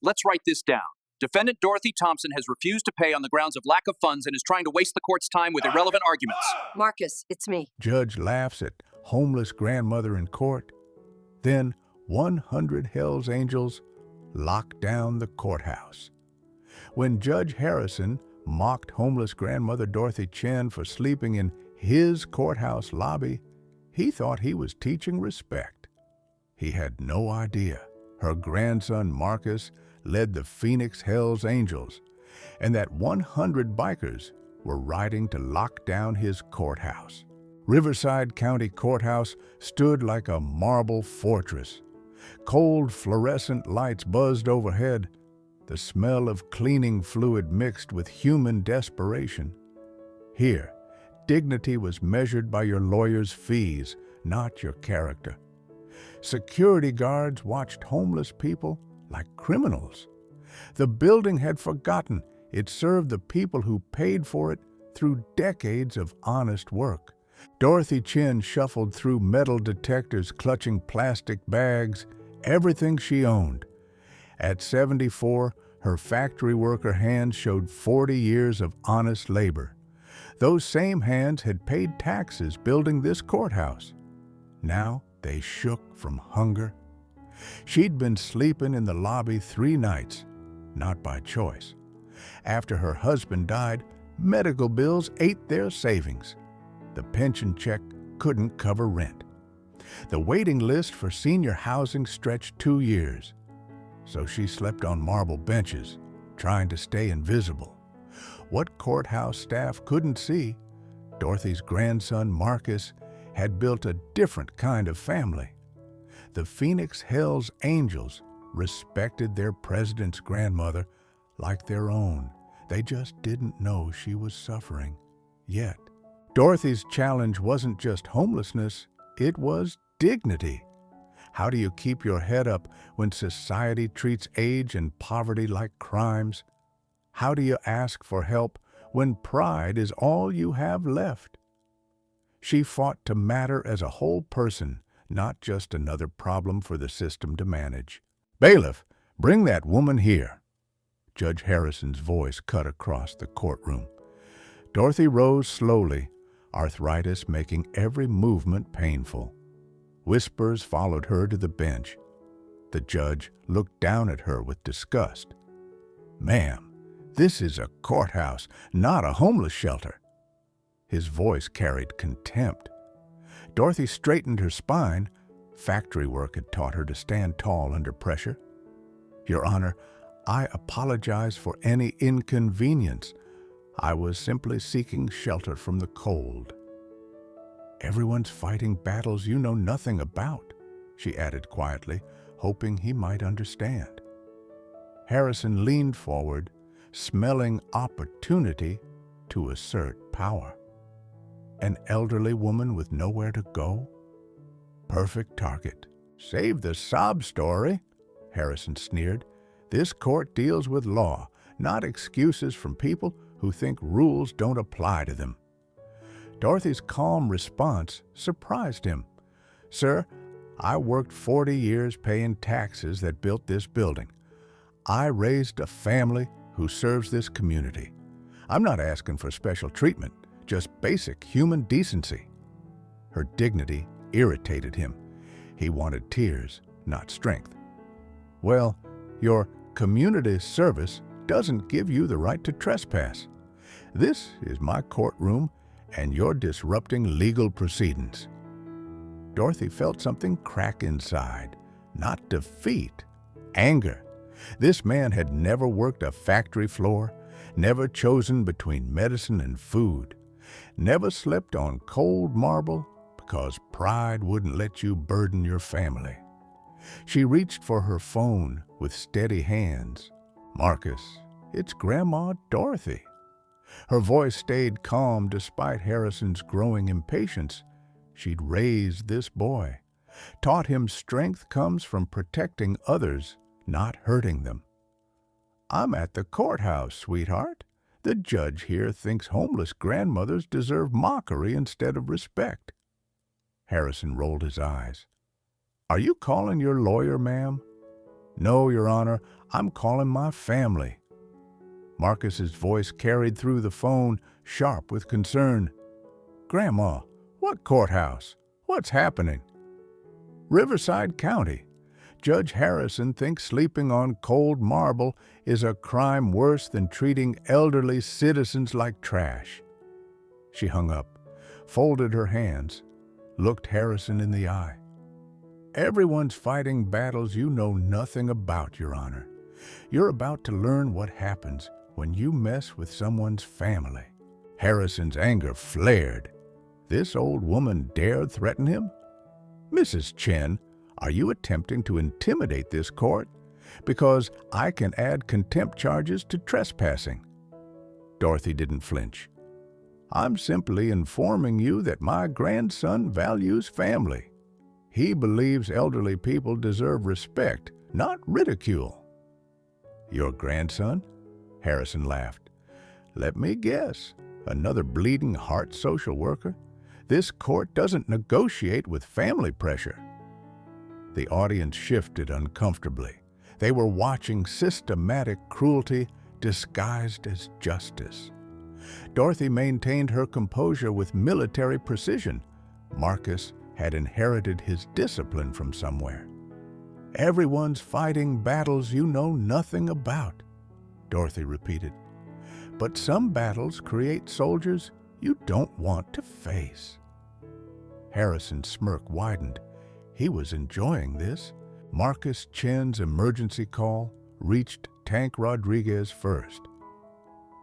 Let's write this down. Defendant Dorothy Thompson has refused to pay on the grounds of lack of funds and is trying to waste the court's time with irrelevant arguments. Marcus, it's me. Judge laughs at homeless grandmother in court. Then 100 Hells Angels lock down the courthouse. When Judge Harrison mocked homeless grandmother Dorothy Chen for sleeping in his courthouse lobby, he thought he was teaching respect. He had no idea her grandson Marcus led the Phoenix Hells Angels, and that 100 bikers were riding to lock down his courthouse. Riverside County Courthouse stood like a marble fortress. Cold fluorescent lights buzzed overhead, the smell of cleaning fluid mixed with human desperation. Here, dignity was measured by your lawyer's fees, not your character. Security guards watched homeless people like criminals. The building had forgotten it served the people who paid for it through decades of honest work. Dorothy Chen shuffled through metal detectors clutching plastic bags, everything she owned. At 74, her factory worker hands showed 40 years of honest labor. Those same hands had paid taxes building this courthouse. Now they shook from hunger. She'd been sleeping in the lobby 3 nights, not by choice. After her husband died, medical bills ate their savings. The pension check couldn't cover rent. The waiting list for senior housing stretched 2 years. So she slept on marble benches, trying to stay invisible. What courthouse staff couldn't see, Dorothy's grandson Marcus had built a different kind of family. The Phoenix Hells Angels respected their president's grandmother like their own. They just didn't know she was suffering yet. Dorothy's challenge wasn't just homelessness, it was dignity. How do you keep your head up when society treats age and poverty like crimes? How do you ask for help when pride is all you have left? She fought to matter as a whole person, not just another problem for the system to manage. "Bailiff, bring that woman here." Judge Harrison's voice cut across the courtroom. Dorothy rose slowly, arthritis making every movement painful. Whispers followed her to the bench. The judge looked down at her with disgust. "Ma'am, this is a courthouse, not a homeless shelter." His voice carried contempt. Dorothy straightened her spine. Factory work had taught her to stand tall under pressure. "Your Honor, I apologize for any inconvenience. I was simply seeking shelter from the cold." "Everyone's fighting battles you know nothing about," she added quietly, hoping he might understand. Harrison leaned forward, smelling opportunity to assert power. An elderly woman with nowhere to go? Perfect target. "Save the sob story," Harrison sneered. "This court deals with law, not excuses from people who think rules don't apply to them." Dorothy's calm response surprised him. "Sir, I worked 40 years paying taxes that built this building. I raised a family who serves this community. I'm not asking for special treatment, just basic human decency." Her dignity irritated him. He wanted tears, not strength. "Well, your community service doesn't give you the right to trespass. This is my courtroom, and you're disrupting legal proceedings." Dorothy felt something crack inside. Not defeat, anger. This man had never worked a factory floor, never chosen between medicine and food, never slept on cold marble because pride wouldn't let you burden your family. She reached for her phone with steady hands. "Marcus, it's Grandma Dorothy." Her voice stayed calm despite Harrison's growing impatience. She'd raised this boy, taught him strength comes from protecting others, not hurting them. "I'm at the courthouse, sweetheart. The judge here thinks homeless grandmothers deserve mockery instead of respect." Harrison rolled his eyes. "Are you calling your lawyer, ma'am?" No, Your Honor, I'm calling my family. Marcus's voice carried through the phone, sharp with concern. Grandma, what courthouse? What's happening? Riverside County. Judge Harrison thinks sleeping on cold marble is a crime worse than treating elderly citizens like trash. She hung up, folded her hands, looked Harrison in the eye. Everyone's fighting battles you know nothing about, Your Honor. You're about to learn what happens when you mess with someone's family. Harrison's anger flared. This old woman dared threaten him? Mrs. Chen, are you attempting to intimidate this court? Because I can add contempt charges to trespassing. Dorothy didn't flinch. I'm simply informing you that my grandson values family. He believes elderly people deserve respect, not ridicule. Your grandson? Harrison laughed. Let me guess, another bleeding heart social worker? This court doesn't negotiate with family pressure. The audience shifted uncomfortably. They were watching systematic cruelty disguised as justice. Dorothy maintained her composure with military precision. Marcus had inherited his discipline from somewhere. Everyone's fighting battles you know nothing about, Dorothy repeated. But some battles create soldiers you don't want to face. Harrison's smirk widened. He was enjoying this. Marcus Chen's emergency call reached Tank Rodriguez first.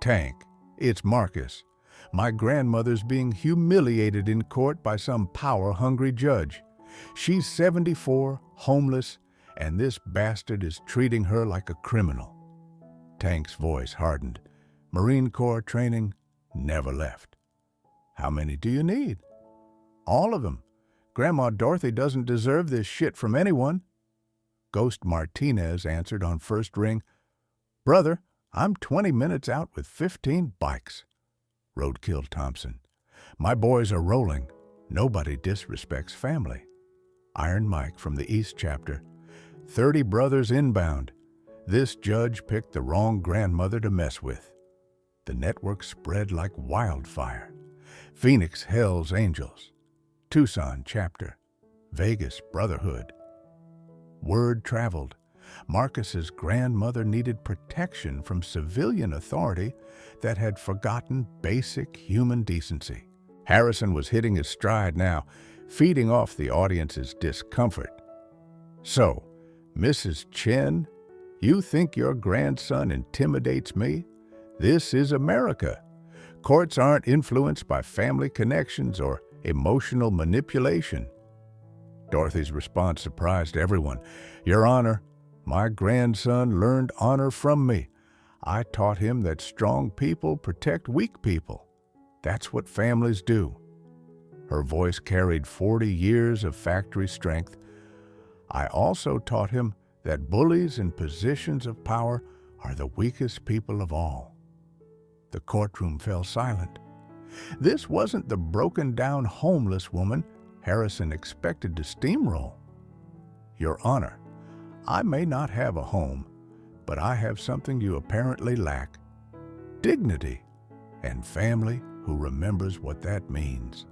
Tank, it's Marcus. My grandmother's being humiliated in court by some power-hungry judge. She's 74, homeless, and this bastard is treating her like a criminal. Tank's voice hardened. Marine Corps training never left. How many do you need? All of them. Grandma Dorothy doesn't deserve this shit from anyone. Ghost Martinez answered on first ring. Brother, I'm 20 minutes out with 15 bikes. Roadkill Thompson. My boys are rolling. Nobody disrespects family. Iron Mike from the East Chapter. 30 brothers inbound. This judge picked the wrong grandmother to mess with. The network spread like wildfire. Phoenix Hell's Angels. Tucson Chapter. Vegas Brotherhood. Word traveled. Marcus's grandmother needed protection from civilian authority that had forgotten basic human decency. Harrison was hitting his stride now, feeding off the audience's discomfort. So, Mrs. Chen, you think your grandson intimidates me? This is America. Courts aren't influenced by family connections or emotional manipulation. Dorothy's response surprised everyone. Your Honor, my grandson learned honor from me. I taught him that strong people protect weak people. That's what families do. Her voice carried 40 years of factory strength. I also taught him that bullies in positions of power are the weakest people of all. The courtroom fell silent. This wasn't the broken-down homeless woman Harrison expected to steamroll. Your Honor, I may not have a home, but I have something you apparently lack. Dignity and family who remembers what that means.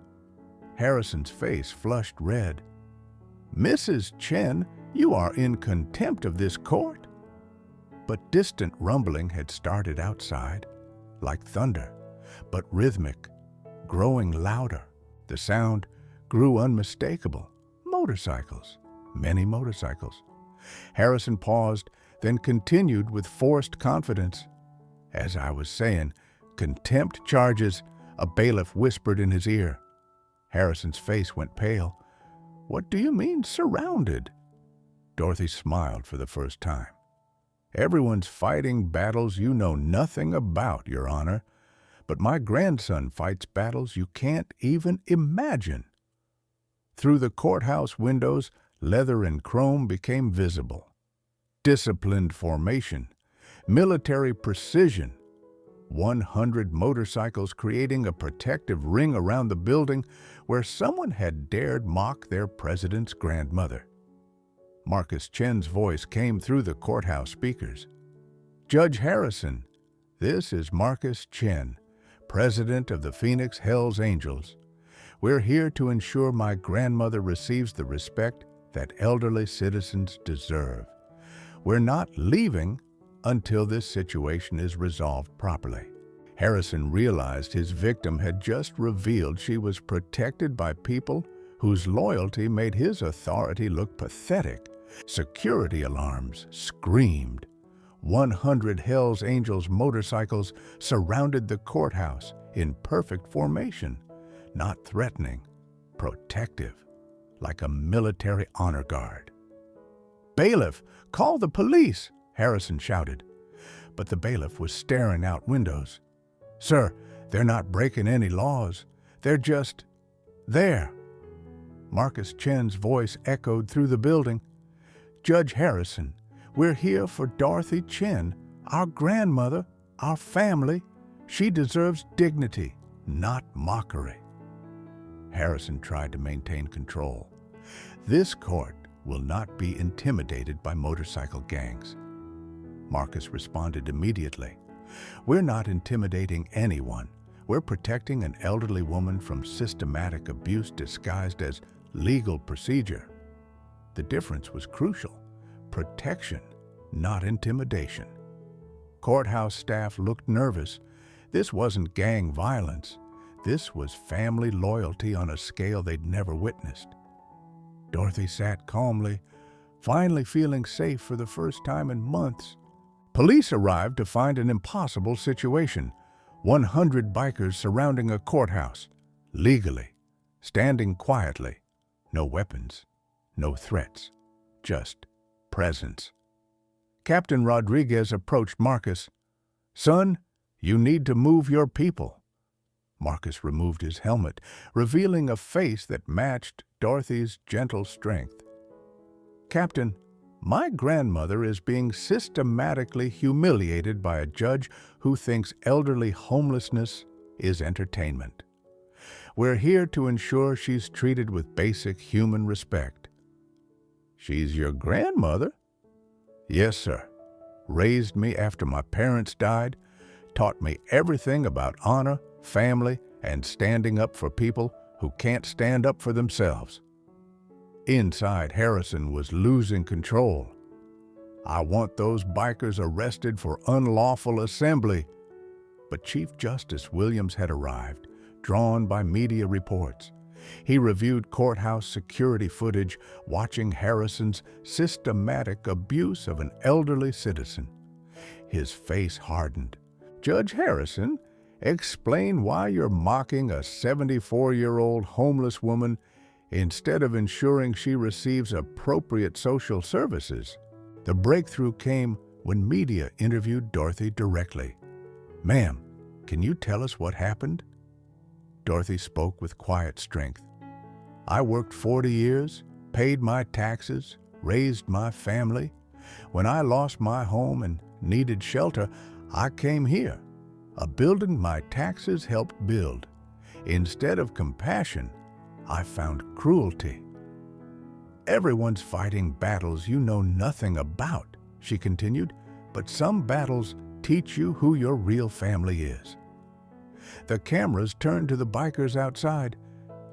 Harrison's face flushed red. Mrs. Chen, you are in contempt of this court? But distant rumbling had started outside, like thunder, but rhythmic, growing louder. The sound grew unmistakable. Motorcycles, many motorcycles. Harrison paused, then continued with forced confidence. As I was saying, contempt charges, a bailiff whispered in his ear. Harrison's face went pale. What do you mean, surrounded? Dorothy smiled for the first time. Everyone's fighting battles you know nothing about, Your Honor. But my grandson fights battles you can't even imagine. Through the courthouse windows, leather and chrome became visible. Disciplined formation, military precision, 100 motorcycles creating a protective ring around the building where someone had dared mock their president's grandmother. Marcus Chen's voice came through the courthouse speakers. "Judge Harrison, this is Marcus Chen, president of the Phoenix Hells Angels. We're here to ensure my grandmother receives the respect that elderly citizens deserve. We're not leaving until this situation is resolved properly." Harrison realized his victim had just revealed she was protected by people whose loyalty made his authority look pathetic. Security alarms screamed. 100 Hells Angels motorcycles surrounded the courthouse in perfect formation, not threatening, protective, like a military honor guard. "Bailiff, call the police!" Harrison shouted. But the bailiff was staring out windows. "Sir, they're not breaking any laws. They're just there." Marcus Chen's voice echoed through the building. "Judge Harrison, we're here for Dorothy Chen, our grandmother, our family. She deserves dignity, not mockery." Harrison tried to maintain control. "This court will not be intimidated by motorcycle gangs." Marcus responded immediately. "We're not intimidating anyone. We're protecting an elderly woman from systematic abuse disguised as legal procedure." The difference was crucial. Protection, not intimidation. Courthouse staff looked nervous. This wasn't gang violence. This was family loyalty on a scale they'd never witnessed. Dorothy sat calmly, finally feeling safe for the first time in months. Police arrived to find an impossible situation. 100 bikers surrounding a courthouse, legally, standing quietly. No weapons, no threats, just presence. Captain Rodriguez approached Marcus. "Son, you need to move your people." Marcus removed his helmet, revealing a face that matched Dorothy's gentle strength. "Captain, my grandmother is being systematically humiliated by a judge who thinks elderly homelessness is entertainment. We're here to ensure she's treated with basic human respect." "She's your grandmother?" "Yes, sir. Raised me after my parents died, taught me everything about honor, family, and standing up for people who can't stand up for themselves." Inside, Harrison was losing control. "I want those bikers arrested for unlawful assembly." But Chief Justice Williams had arrived, drawn by media reports. He reviewed courthouse security footage, watching Harrison's systematic abuse of an elderly citizen. His face hardened. "Judge Harrison, explain why you're mocking a 74-year-old homeless woman instead of ensuring she receives appropriate social services." The breakthrough came when media interviewed Dorothy directly. "Ma'am, can you tell us what happened?" Dorothy spoke with quiet strength. "I worked 40 years, paid my taxes, raised my family. When I lost my home and needed shelter, I came here, a building my taxes helped build. Instead of compassion, I found cruelty." "Everyone's fighting battles you know nothing about," she continued, "but some battles teach you who your real family is." The cameras turned to the bikers outside.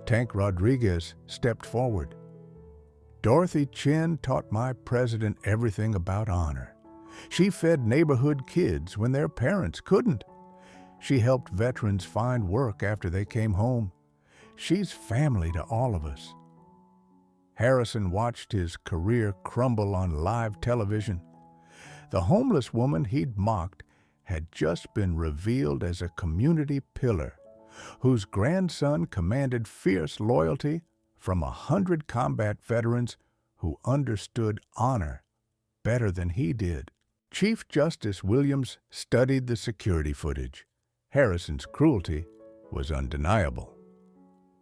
Tank Rodriguez stepped forward. "Dorothy Chen taught my president everything about honor. She fed neighborhood kids when their parents couldn't. She helped veterans find work after they came home. She's family to all of us." Harrison watched his career crumble on live television. The homeless woman he'd mocked had just been revealed as a community pillar, whose grandson commanded fierce loyalty from 100 combat veterans who understood honor better than he did. Chief Justice Williams studied the security footage. Harrison's cruelty was undeniable.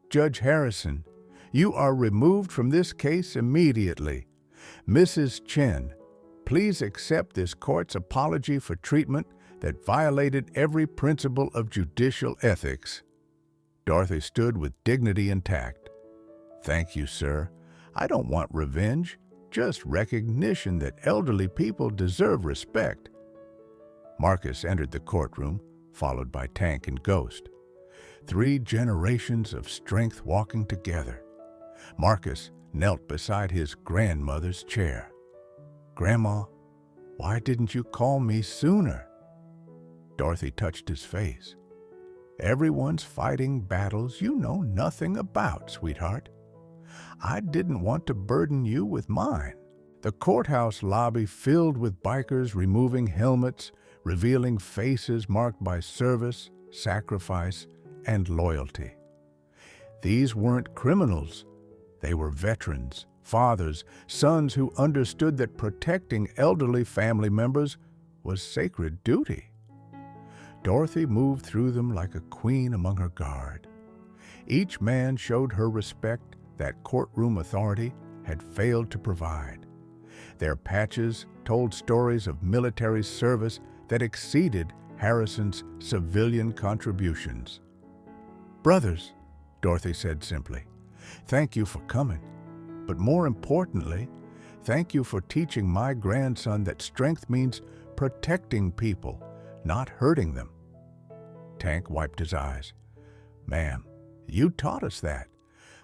"Judge Harrison, you are removed from this case immediately. Mrs. Chen, please accept this court's apology for treatment that violated every principle of judicial ethics." Dorothy stood with dignity intact. "Thank you, sir. I don't want revenge. just recognition that elderly people deserve respect. Marcus entered the courtroom, followed by Tank and Ghost. 3 generations of strength walking together. Marcus knelt beside his grandmother's chair. "Grandma, why didn't you call me sooner?" Dorothy touched his face. "Everyone's fighting battles you know nothing about, sweetheart. I didn't want to burden you with mine." The courthouse lobby filled with bikers removing helmets, revealing faces marked by service, sacrifice, and loyalty. These weren't criminals. They were veterans, fathers, sons who understood that protecting elderly family members was sacred duty. Dorothy moved through them like a queen among her guard. Each man showed her respect that courtroom authority had failed to provide. Their patches told stories of military service that exceeded Harrison's civilian contributions. "Brothers," Dorothy said simply, "thank you for coming. But more importantly, thank you for teaching my grandson that strength means protecting people, not hurting them." Tank wiped his eyes. "Ma'am, you taught us that.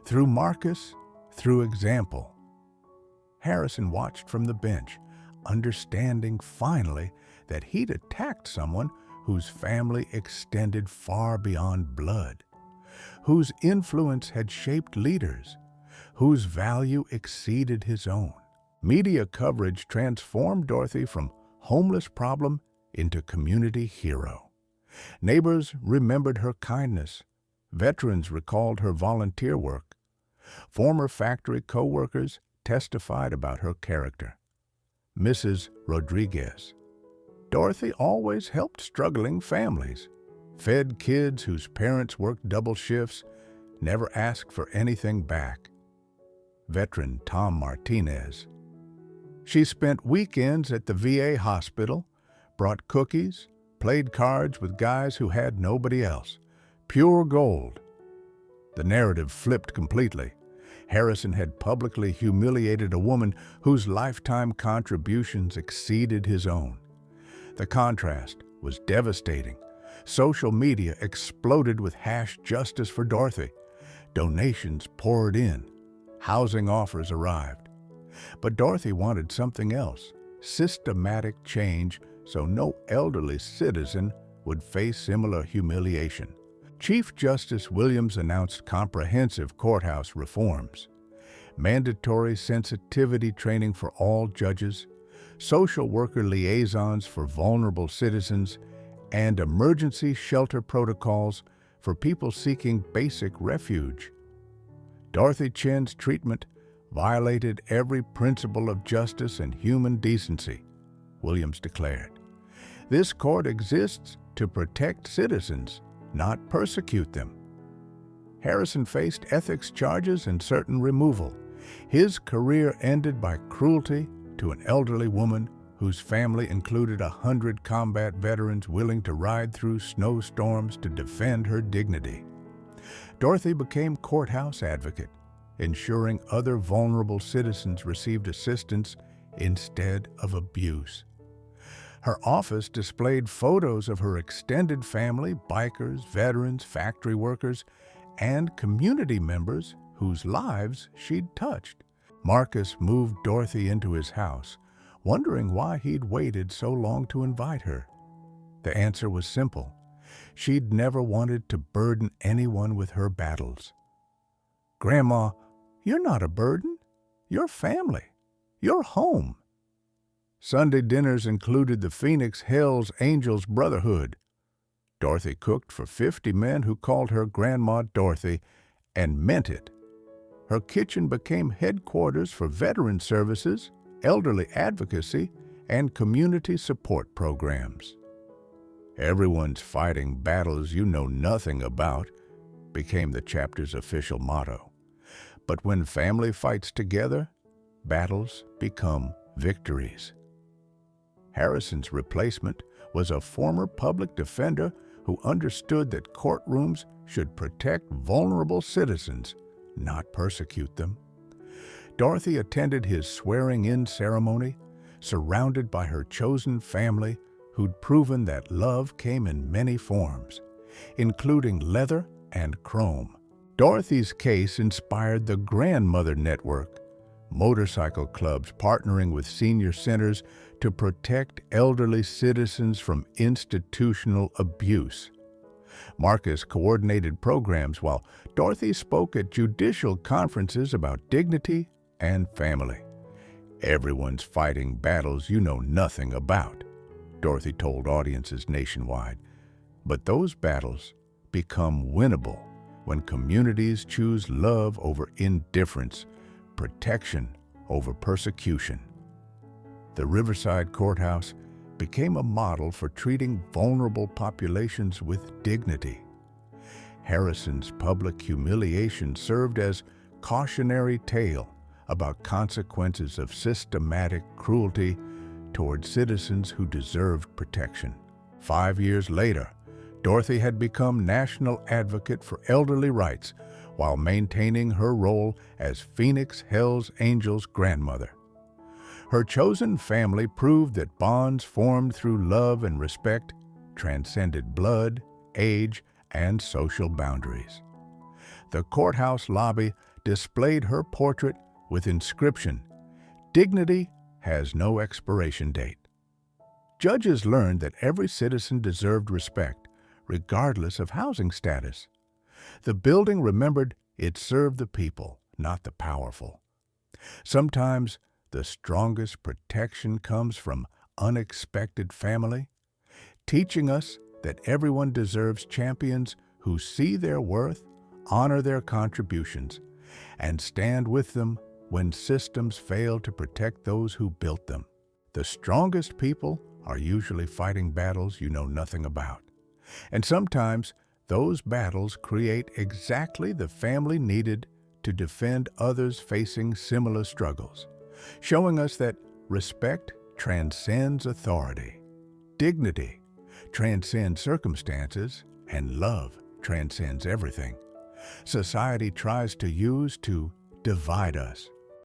Through Marcus, through example." Harrison watched from the bench, understanding finally that he'd attacked someone whose family extended far beyond blood, whose influence had shaped leaders, whose value exceeded his own. Media coverage transformed Dorothy from homeless problem into community hero. Neighbors remembered her kindness. Veterans recalled her volunteer work. Former factory co-workers testified about her character. Mrs. Rodriguez. Dorothy always helped struggling families, fed kids whose parents worked double shifts, never asked for anything back. Veteran Tom Martinez. She spent weekends at the VA hospital, brought cookies, played cards with guys who had nobody else. Pure gold. The narrative flipped completely. Harrison had publicly humiliated a woman whose lifetime contributions exceeded his own. The contrast was devastating. Social media exploded with #Justice for Dorothy. Donations poured in. Housing offers arrived. But Dorothy wanted something else, systematic change so no elderly citizen would face similar humiliation. Chief Justice Williams announced comprehensive courthouse reforms, mandatory sensitivity training for all judges, social worker liaisons for vulnerable citizens, and emergency shelter protocols for people seeking basic refuge. Dorothy Chen's treatment violated every principle of justice and human decency, Williams declared. This court exists to protect citizens, not persecute them. Harrison faced ethics charges and certain removal. His career ended by cruelty to an elderly woman whose family included 100 combat veterans willing to ride through snowstorms to defend her dignity. Dorothy became courthouse advocate, ensuring other vulnerable citizens received assistance instead of abuse. Her office displayed photos of her extended family, bikers, veterans, factory workers, and community members whose lives she'd touched. Marcus moved Dorothy into his house, wondering why he'd waited so long to invite her. The answer was simple. She'd never wanted to burden anyone with her battles. "Grandma, you're not a burden. You're family. You're home." Sunday dinners included the Phoenix Hells Angels Brotherhood. Dorothy cooked for 50 men who called her Grandma Dorothy and meant it. Her kitchen became headquarters for veteran services, elderly advocacy, and community support programs. "Everyone's fighting battles you know nothing about" became the chapter's official motto. But when family fights together, battles become victories. Harrison's replacement was a former public defender who understood that courtrooms should protect vulnerable citizens, not persecute them. Dorothy attended his swearing-in ceremony, surrounded by her chosen family who'd proven that love came in many forms, including leather and chrome. Dorothy's case inspired the Grandmother Network, motorcycle clubs partnering with senior centers to protect elderly citizens from institutional abuse. Marcus coordinated programs while Dorothy spoke at judicial conferences about dignity and family. "Everyone's fighting battles you know nothing about," Dorothy told audiences nationwide. But those battles become winnable when communities choose love over indifference, protection over persecution. The Riverside Courthouse became a model for treating vulnerable populations with dignity. Harrison's public humiliation served as cautionary tale about consequences of systematic cruelty toward citizens who deserved protection. 5 years later, Dorothy had become national advocate for elderly rights while maintaining her role as Phoenix Hells Angels grandmother. Her chosen family proved that bonds formed through love and respect transcended blood, age, and social boundaries. The courthouse lobby displayed her portrait with inscription, "Dignity has no expiration date." Judges learned that every citizen deserved respect, regardless of housing status. The building remembered it served the people, not the powerful. Sometimes the strongest protection comes from unexpected family, teaching us that everyone deserves champions who see their worth, honor their contributions, and stand with them when systems fail to protect those who built them. The strongest people are usually fighting battles you know nothing about. And sometimes those battles create exactly the family needed to defend others facing similar struggles, showing us that respect transcends authority, dignity transcends circumstances, and love transcends everything. Society tries to use to divide us,